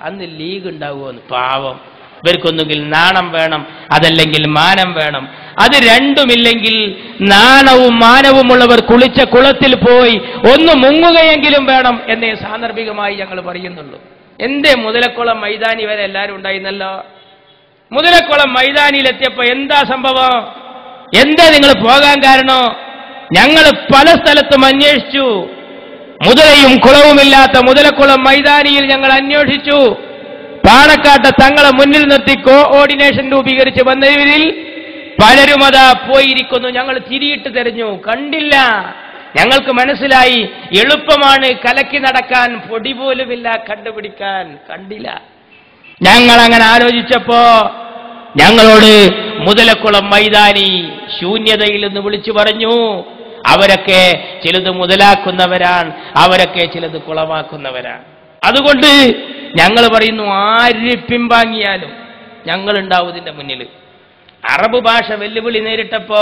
അന്ന് ലീഗ് ഉണ്ടാവുമെന്ന്. പാവം, ഇവർക്കൊന്നുകിൽ നാണം വേണം, അതല്ലെങ്കിൽ മാനം വേണം. അത് രണ്ടുമില്ലെങ്കിൽ നാണവും മാനവുമുള്ളവർ കുളിച്ച കുളത്തിൽ പോയി ഒന്ന് മുങ്ങുകയെങ്കിലും വേണം എന്നേ സാന്ദർഭികമായി ഞങ്ങൾ പറയുന്നുള്ളൂ. എന്തേ മുതലക്കുളം മൈതാനി വരെ എല്ലാവരും ഉണ്ടായിരുന്നല്ലോ. മുതലക്കുളം മൈതാനിയിലെത്തിയപ്പോ എന്താ സംഭവം? എന്താ നിങ്ങൾ പോകാൻ കാരണം? ഞങ്ങൾ പല സ്ഥലത്തും അന്വേഷിച്ചു. മുതലയും കുളവുമില്ലാത്ത മുതലക്കുളം മൈതാനിയിൽ ഞങ്ങൾ അന്വേഷിച്ചു. പാണക്കാട്ട് തങ്ങളെ മുന്നിൽ നിർത്തി കോഓർഡിനേഷൻ രൂപീകരിച്ച് വന്നവരിൽ പലരും അതാ പോയിരിക്കുന്നു. ഞങ്ങൾ തിരിയിട്ട് തെരഞ്ഞു, കണ്ടില്ല. ഞങ്ങൾക്ക് മനസ്സിലായി എളുപ്പമാണ് കലക്കി നടക്കാൻ, പൊടി പോലുമില്ല കണ്ടുപിടിക്കാൻ, കണ്ടില്ല. ഞങ്ങൾ അങ്ങനെ ആലോചിച്ചപ്പോ ഞങ്ങളോട് മുതലക്കുളം മൈതാനി ശൂന്യതയിൽ നിന്ന് വിളിച്ചു പറഞ്ഞു, അവരൊക്കെ ചിലത് മുതലാക്കുന്നവരാണ്, അവരൊക്കെ ചിലത് കുളമാക്കുന്നവരാണ്. അതുകൊണ്ട് ഞങ്ങൾ പറയുന്നു, ആര് പിൻവാങ്ങിയാലും ഞങ്ങളുണ്ടാവും ഇതിന്റെ മുന്നിൽ. അറബ് ഭാഷ വെല്ലുവിളി നേരിട്ടപ്പോ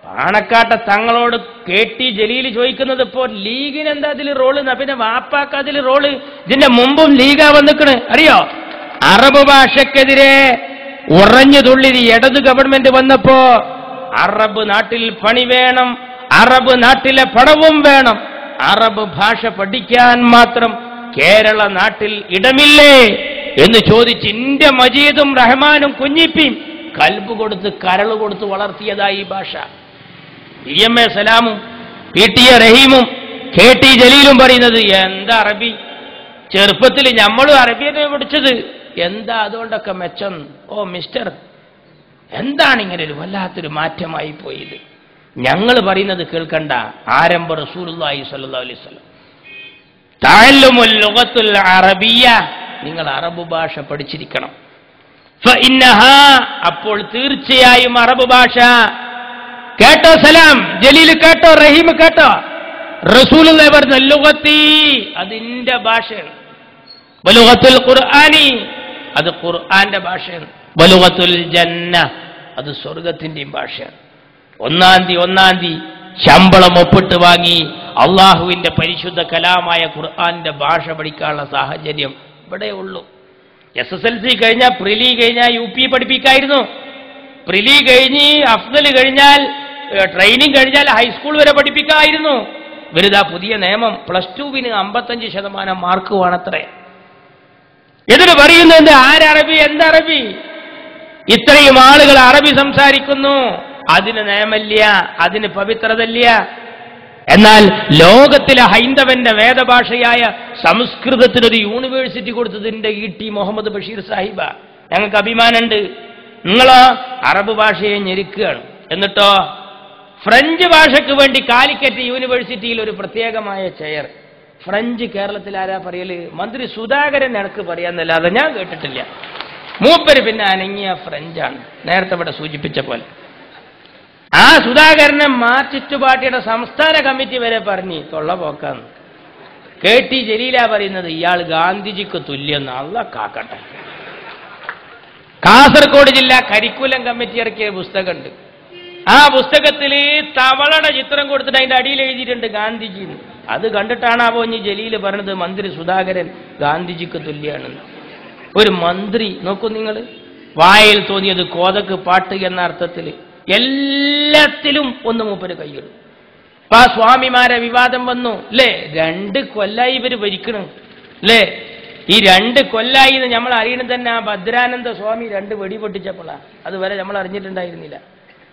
പാണക്കാട്ടെ തങ്ങളോട് KT ജലീൽ ചോദിക്കുന്നത്, ഇപ്പോ ലീഗിന് എന്താ അതിൽ റോള്? പിന്നെ വാപ്പാക്ക് അതിൽ റോള്? ഇതിന്റെ മുമ്പും ലീഗാ വന്നിക്കണ്, അറിയോ? അറബ് ഭാഷക്കെതിരെ ഉറഞ്ഞു തുള്ളിരി ഇടത് ഗവൺമെന്റ് വന്നപ്പോ അറബ് നാട്ടിൽ പണി വേണം, അറബ് നാട്ടിലെ പണവും വേണം, അറബ് ഭാഷ പഠിക്കാൻ മാത്രം കേരള നാട്ടിൽ ഇടമില്ലേ എന്ന് ചോദിച്ച് ഇന്ത്യ മജീദും റഹ്മാനും കുഞ്ഞിപ്പിയും കൽബ് കൊടുത്ത് കരള് കൊടുത്ത് വളർത്തിയതായി ഈ ഭാഷ. EMA സലാമും PTA റഹീമും KT ജലീലും പറയുന്നത്, എന്താ അറബി? ചെറുപ്പത്തിൽ നമ്മളും അറബിയെ പഠിച്ചത്, എന്താ അതുകൊണ്ടൊക്കെ മെച്ചം? ഓ മിസ്റ്റർ, എന്താണ് ഇങ്ങനെ ഒരു വല്ലാത്തൊരു മാറ്റമായി പോയത്? ഞങ്ങൾ പറയുന്നത് കേൾക്കണ്ട. ആരംഭ റസൂലുള്ളാഹി സ്വല്ലല്ലാഹു അലൈഹി വസല്ലം, തഅല്ലുമുൽ ലുഗത്തുൽ അറബിയ്യ, നിങ്ങൾ അറബ് ഭാഷ പഠിച്ചിരിക്കണം. ഫഇന്നഹാ, അപ്പോൾ തീർച്ചയായും അറബ് ഭാഷ. കേട്ടോ സലാം, ജലീൽ കേട്ടോ, റഹീം കേട്ടോ, റസൂലുള്ളാഹി പറഞ്ഞ ലുഗത്തി, അതിന്റെ ഭാഷയാണ്. വലുഗത്തുൽ ഖുർആനി, അത് ഖുർആന്റെ ഭാഷയാണ്. വലുഗത്തുൽ ജന്ന, അത് സ്വർഗത്തിന്റെയും ഭാഷയാണ്. ഒന്നാം തീയതി ശമ്പളം ഒപ്പിട്ട് വാങ്ങി അള്ളാഹുവിന്റെ പരിശുദ്ധ കലാമായ ഖുർആന്റെ ഭാഷ പഠിക്കാനുള്ള സാഹചര്യം ഇവിടെ ഉള്ളൂ. SSLC കഴിഞ്ഞാൽ, പ്രിലി കഴിഞ്ഞാൽ UP പഠിപ്പിക്കായിരുന്നു. പ്രിലി കഴിഞ്ഞ് അഫ്ദൽ കഴിഞ്ഞാൽ, ട്രെയിനിങ് കഴിഞ്ഞാൽ ഹൈസ്കൂൾ വരെ പഠിപ്പിക്കായിരുന്നു. വെറുതാ പുതിയ നിയമം, +2-ന് 55% മാർക്ക് വേണത്രേ. എന്നിട്ട് പറയുന്നത് ആരറബി, എന്തറബി? ഇത്രയും ആളുകൾ അറബി സംസാരിക്കുന്നു, അതിന് നിയമമില്ല, അതിന് പവിത്രതയില്ല. എന്നാൽ ലോകത്തിലെ ഹൈന്ദവന്റെ വേദഭാഷയായ സംസ്കൃതത്തിനൊരു യൂണിവേഴ്സിറ്റി കൊടുത്തതിന്റെ ET മുഹമ്മദ് ബഷീർ സാഹിബ. ഞങ്ങൾക്ക് അഭിമാനമുണ്ട്. നിങ്ങളോ അറബ് ഭാഷയെ ഞെരുക്കുകയാണ്. എന്നിട്ടോ ഫ്രഞ്ച് ഭാഷയ്ക്ക് വേണ്ടി കാലിക്കറ്റ് യൂണിവേഴ്സിറ്റിയിൽ ഒരു പ്രത്യേകമായ ചെയർ. ഫ്രഞ്ച് കേരളത്തിൽ ആരാ പറയല്? മന്ത്രി സുധാകരൻ എനിക്ക് പറയാന്നല്ലാതെ ഞാൻ കേട്ടിട്ടില്ല. മൂപ്പര് പിന്നെ അനങ്ങിയ ഫ്രഞ്ചാണ്, നേരത്തെ ഇവിടെ സൂചിപ്പിച്ച പോലെ. ആ സുധാകരനെ മാർക്സിസ്റ്റ് പാർട്ടിയുടെ സംസ്ഥാന കമ്മിറ്റി വരെ പറഞ്ഞ് തൊള്ള പോക്കാന്ന്. KT ജലീലാ പറയുന്നത്, ഇയാൾ ഗാന്ധിജിക്ക് തുല്യം. അല്ലാഹ് കാക്കട്ടെ. കാസർഗോഡ് ജില്ലാ കരിക്കുലം കമ്മിറ്റി ഇറക്കിയ പുസ്തകമുണ്ട്. ആ പുസ്തകത്തിൽ തവളയുടെ ചിത്രം കൊടുത്തിട്ട് അതിന്റെ അടിയിൽ എഴുതിയിട്ടുണ്ട് ഗാന്ധിജി. അത് കണ്ടിട്ടാണാവോ ഇനി ജലീൽ പറഞ്ഞത് മന്ത്രി സുധാകരൻ ഗാന്ധിജിക്ക് തുല്യാണെന്ന്. ഒരു മന്ത്രി നോക്കൂ നിങ്ങൾ, വായിൽ തോന്നിയത് കോതക്ക് പാട്ട് എന്ന അർത്ഥത്തിൽ എല്ലാത്തിലും ഒന്ന് മൂപ്പര് കൈയിടും. അപ്പൊ ആ സ്വാമിമാരെ വിവാദം വന്നു അല്ലേ? 2 കൊല്ലായി ഇവര് ഭരിക്കണം അല്ലേ? ഈ 2 കൊല്ലായി എന്ന് നമ്മൾ അറിയണത് തന്നെ ആ ഭദ്രാനന്ദ സ്വാമി 2 വെടി പൊട്ടിച്ചപ്പോഴാണ്. അതുവരെ നമ്മൾ അറിഞ്ഞിട്ടുണ്ടായിരുന്നില്ല.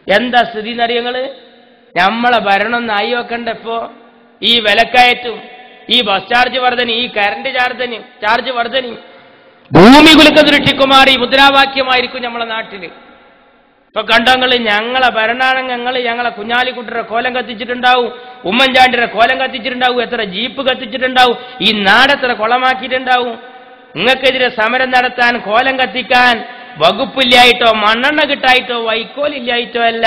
എന്താ സ്ഥിതി എന്നറിയങ്ങള്? നമ്മളെ ഭരണം നായി വെക്കണ്ട. ഇപ്പോ ഈ വിലക്കയറ്റും, ഈ ബസ് ചാർജ് വർധന, ഈ കറണ്ട് ചാർജ് വർധന, ഭൂമി കുലുക്ക ദൃഷ്ടിക്കുമാറി മുദ്രാവാക്യമായിരിക്കും നമ്മളെ നാട്ടില്. ഇപ്പൊ കണ്ടങ്ങള് ഞങ്ങളെ ഭരണാംഗങ്ങൾ ഞങ്ങളെ കുഞ്ഞാലിക്കുട്ടിയുടെ കോലം കത്തിച്ചിട്ടുണ്ടാവും, ഉമ്മൻചാണ്ടിയുടെ കോലം കത്തിച്ചിട്ടുണ്ടാവും, എത്ര ജീപ്പ് കത്തിച്ചിട്ടുണ്ടാവും, ഈ നാടെത്ര കുളമാക്കിയിട്ടുണ്ടാവും. നിങ്ങൾക്കെതിരെ സമരം നടത്താൻ, കോലം കത്തിക്കാൻ വകുപ്പില്ലായിട്ടോ മണ്ണെണ്ണ കിട്ടായിട്ടോ വൈക്കോലില്ലായിട്ടോ അല്ല,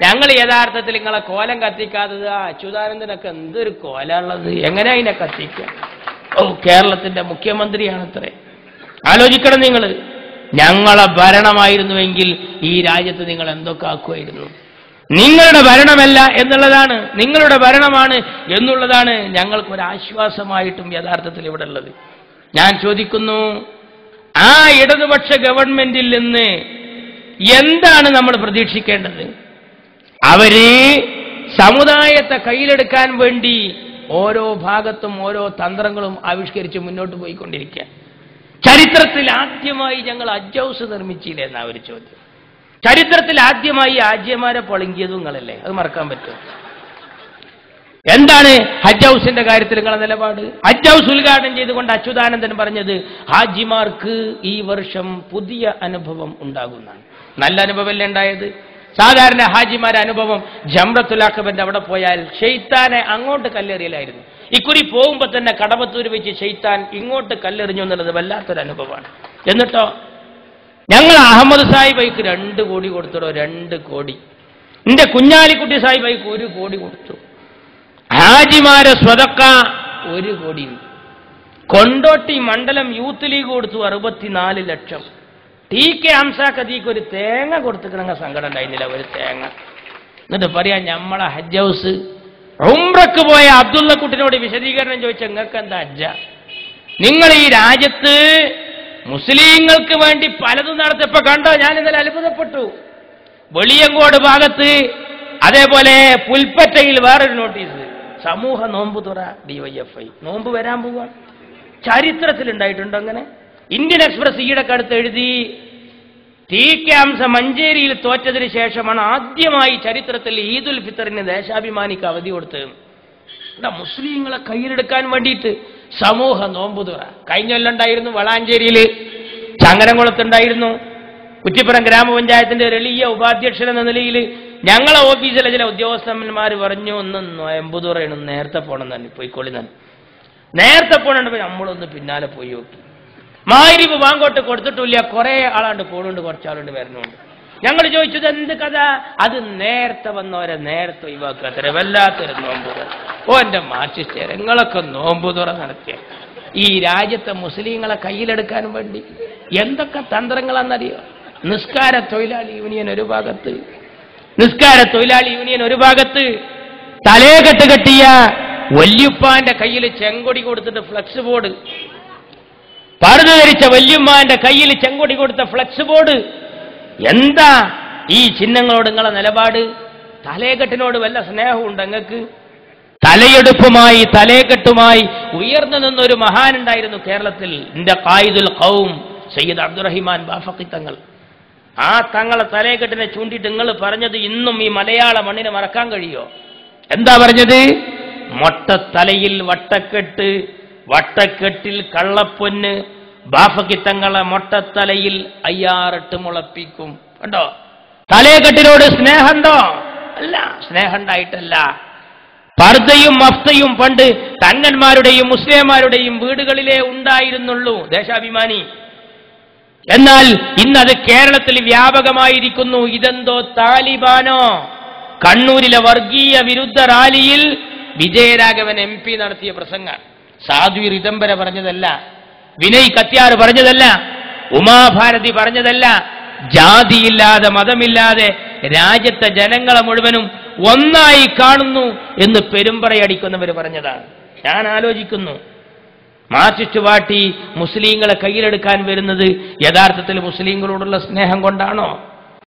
ഞങ്ങൾ യഥാർത്ഥത്തിൽ നിങ്ങളെ കോലം കത്തിക്കാത്തത്. അച്യുതാനന്ദനൊക്കെ എന്തൊരു കോലാണുള്ളത്, എങ്ങനെ അതിനെ കത്തിക്കുക? ഓ, കേരളത്തിന്റെ മുഖ്യമന്ത്രിയാണത്രേ. ആലോചിക്കണം നിങ്ങൾ. ഞങ്ങളെ ഭരണമായിരുന്നുവെങ്കിൽ ഈ രാജ്യത്ത് നിങ്ങൾ എന്തൊക്കെ ആക്കുമായിരുന്നു? നിങ്ങളുടെ ഭരണമല്ല എന്നുള്ളതാണ്, നിങ്ങളുടെ ഭരണമാണ് എന്നുള്ളതാണ് ഞങ്ങൾക്കൊരാശ്വാസമായിട്ടും യഥാർത്ഥത്തിൽ ഇവിടെ ഉള്ളത്. ഞാൻ ചോദിക്കുന്നു, ആ ഇടതുപക്ഷ ഗവൺമെന്റിൽ നിന്ന് എന്താണ് നമ്മൾ പ്രതീക്ഷിക്കേണ്ടത്? അവര് സമുദായത്തെ കയ്യിലെടുക്കാൻ വേണ്ടി ഓരോ ഭാഗത്തും ഓരോ തന്ത്രങ്ങളും ആവിഷ്കരിച്ച് മുന്നോട്ട് പോയിക്കൊണ്ടിരിക്കുക. ചരിത്രത്തിൽ ആദ്യമായി ഞങ്ങൾ ഹജ്ജ് ഹൗസ് നിർമ്മിച്ചില്ലേ എന്നാ ഒരു ചോദ്യം. ചരിത്രത്തിൽ ആദ്യമായി ആജ്യമാരെ പൊളങ്കിയതും നിങ്ങളല്ലേ? അത് മറക്കാൻ പറ്റുമോ? എന്താണ് ഹജ്ജ് ഹൗസിന്റെ കാര്യത്തിൽ നിങ്ങളുടെ നിലപാട്? ഹജ്ജ് ഹൗസ് ഉദ്ഘാടനം ചെയ്തുകൊണ്ട് അച്യുതാനന്ദൻ പറഞ്ഞത് ഹാജിമാർക്ക് ഈ വർഷം പുതിയ അനുഭവം ഉണ്ടാകുന്നതാണ്. നല്ല അനുഭവമല്ലേ ഉണ്ടായത്? സാധാരണ ഹാജിമാരുടെ അനുഭവം ജംറത്തുൽ അഖബന്റെ അവിടെ പോയാൽ ഷെയ്ത്താനെ അങ്ങോട്ട് കല്ലെറിയലായിരുന്നു. ഇക്കുറി പോകുമ്പോൾ തന്നെ കടവത്തൂർ വെച്ച് ഷെയ്ത്താൻ ഇങ്ങോട്ട് കല്ലെറിഞ്ഞു എന്നുള്ളത് വല്ലാത്തൊരു അനുഭവമാണ്. എന്നിട്ടോ ഞങ്ങൾ അഹമ്മദ് സാഹിബൈക്ക് 2 കോടി കൊടുത്തിടോ, 2 കോടി. എന്റെ കുഞ്ഞാലിക്കുട്ടി സാഹിബൈക്ക് 1 കോടി കൊടുത്തു. ഹാജിമാരെ സ്വതക്ക 1 കോടി. കൊണ്ടോട്ടി മണ്ഡലം യൂത്ത് ലീഗ് കൊടുത്തു 64 ലക്ഷം. TK ഹംസാഖദീക്ക് 1 തേങ്ങ കൊടുത്തിക്കണങ്ങ സങ്കടം ഉണ്ടായിരുന്നില്ല, 1 തേങ്ങ. എന്നിട്ട് പറയാ നമ്മളെ ഹജ്ജ് ഹൗസ്. ഉംറക്ക് പോയ അബ്ദുള്ള കുട്ടിനോട് വിശദീകരണം ചോദിച്ച നിങ്ങൾക്ക് എന്താ ഹജ്ജ? നിങ്ങൾ ഈ രാജ്യത്ത് മുസ്ലിങ്ങൾക്ക് വേണ്ടി പലതും നടത്തിയപ്പോ കണ്ടോ? ഞാൻ ഇന്നലെ അത്ഭുതപ്പെട്ടു. വെളിയങ്കോട് ഭാഗത്ത്, അതേപോലെ പുൽപ്പറ്റയിൽ വേറൊരു നോട്ടീസ്, സമൂഹ നോമ്പ് തുറ DYFI നോമ്പ് വരാൻ പോവാ. ചരിത്രത്തിൽ ഉണ്ടായിട്ടുണ്ടോ അങ്ങനെ? ഇന്ത്യൻ എക്സ്പ്രസ് ഈയിടക്കടുത്ത് എഴുതി TK ഹംസ മഞ്ചേരിയിൽ തോറ്റതിന് ശേഷമാണ് ആദ്യമായി ചരിത്രത്തിൽ ഈദുൽ ഫിത്തറിന് ദേശാഭിമാനിക്ക് അവധി കൊടുത്തത്. ഇവിടെ മുസ്ലിങ്ങളെ കയ്യിലെടുക്കാൻ വേണ്ടിയിട്ട് സമൂഹ നോമ്പ് തുറ. കഴിഞ്ഞൊല്ലുണ്ടായിരുന്നു വളാഞ്ചേരിയിൽ, ചങ്ങരംകുളത്തുണ്ടായിരുന്നു. കുറ്റിപ്പുറം ഗ്രാമപഞ്ചായത്തിന്റെ എളിയ ഉപാധ്യക്ഷൻ എന്ന നിലയിൽ ഞങ്ങളെ ഓഫീസിലെ ചില ഉദ്യോഗസ്ഥന്മാർ പറഞ്ഞു, ഒന്ന് നോമ്പ് തുറയണം, നേരത്തെ പോകണം തന്നെ, പോയിക്കോളി തന്നെ. നേരത്തെ പോകണുണ്ട്. നമ്മളൊന്ന് പിന്നാലെ പോയി നോക്കി. മഗ്‌രിബ് ബാങ്കോട്ട് കൊടുത്തിട്ടില്ല, കുറെ ആളാണ്ട് പോണുണ്ട്, കുറച്ചാളുണ്ട് വരുന്നുണ്ട്. ഞങ്ങൾ ചോദിച്ചത് എന്ത് കഥ? അത് നേരത്തെ വന്നവരെ നേരത്തെ ഒഴിവാക്കാത്തവരെ വല്ലാത്തൊരു നോമ്പ് തുറ. എന്റെ മാർക്സിസ്റ്റ് നിങ്ങളൊക്കെ നോമ്പ് തുറ നടത്തിയ ഈ രാജ്യത്തെ മുസ്ലിങ്ങളെ കയ്യിലെടുക്കാൻ വേണ്ടി എന്തൊക്കെ തന്ത്രങ്ങളാണെന്നറിയോ? നിസ്കാര തൊഴിലാളി യൂണിയൻ ഒരു ഭാഗത്ത്, തലേകെട്ട് കെട്ടിയ വല്യുപ്പാന്റെ കയ്യിൽ ചെങ്കൊടി കൊടുത്തിട്ട് ഫ്ലക്സ് ബോർഡ്, പർദ്ദ ധരിച്ച വല്യുമ്മാന്റെ കയ്യിൽ ചെങ്കൊടി കൊടുത്ത ഫ്ലക്സ് ബോർഡ്. എന്താ ഈ ചിഹ്നങ്ങളോട് നിങ്ങളെ നിലപാട്? തലേകെട്ടിനോട് വല്ല സ്നേഹമുണ്ട് നിങ്ങൾക്ക്? തലയെടുപ്പുമായി തലേകെട്ടുമായി ഉയർന്നു നിന്നൊരു മഹാനുണ്ടായിരുന്നു കേരളത്തിൽ, എന്റെ ഖായിദുൽ ഖൗം സയ്യിദ് അബ്ദുറഹിമാൻ ബാഫഖി തങ്ങൾ. ആ തങ്ങളെ തലേകെട്ടിനെ ചൂണ്ടിയിട്ട് നിങ്ങൾ പറഞ്ഞത് ഇന്നും ഈ മലയാള മണ്ണിനെ മറക്കാൻ കഴിയോ? എന്താ പറഞ്ഞത്? മൊട്ടത്തലയിൽ വട്ടക്കെട്ട്, വട്ടക്കെട്ടിൽ കള്ളപ്പൊന്ന്, ബാഫഖി തങ്ങളെ മൊട്ടത്തലയിൽ 5-6 മുളപ്പിക്കും. കണ്ടോ? തലേകെട്ടിനോട് സ്നേഹമുണ്ടോ? അല്ല, സ്നേഹം ഉണ്ടായിട്ടല്ല. പർദ്ദയും മഫ്തയും പണ്ട് തങ്ങന്മാരുടെയും മുസ്ലിംമാരുടെയും വീടുകളിലേ ഉണ്ടായിരുന്നുള്ളൂ, ദേശാഭിമാനി. എന്നാൽ ഇന്നത് കേരളത്തിൽ വ്യാപകമായിരിക്കുന്നു. ഇതെന്തോ താലിബാനോ? കണ്ണൂരിലെ വർഗീയ വിരുദ്ധ റാലിയിൽ വിജയരാഘവൻ MP നടത്തിയ പ്രസംഗം. സാധ്വി റിദംബര പറഞ്ഞതല്ല, വിനയ് കത്യാർ പറഞ്ഞതല്ല, ഉമാഭാരതി പറഞ്ഞതല്ല. ജാതിയില്ലാതെ മതമില്ലാതെ രാജ്യത്തെ ജനങ്ങളെ മുഴുവനും ഒന്നായി കാണുന്നു എന്ന് പെരുമ്പറയടിക്കുന്നവർ പറഞ്ഞതാണ്. ഞാൻ ആലോചിക്കുന്നു, മാർക്സിസ്റ്റ് പാർട്ടി മുസ്ലിങ്ങളെ കയ്യിലെടുക്കാൻ വരുന്നത് യഥാർത്ഥത്തിൽ മുസ്ലിങ്ങളോടുള്ള സ്നേഹം കൊണ്ടാണോ?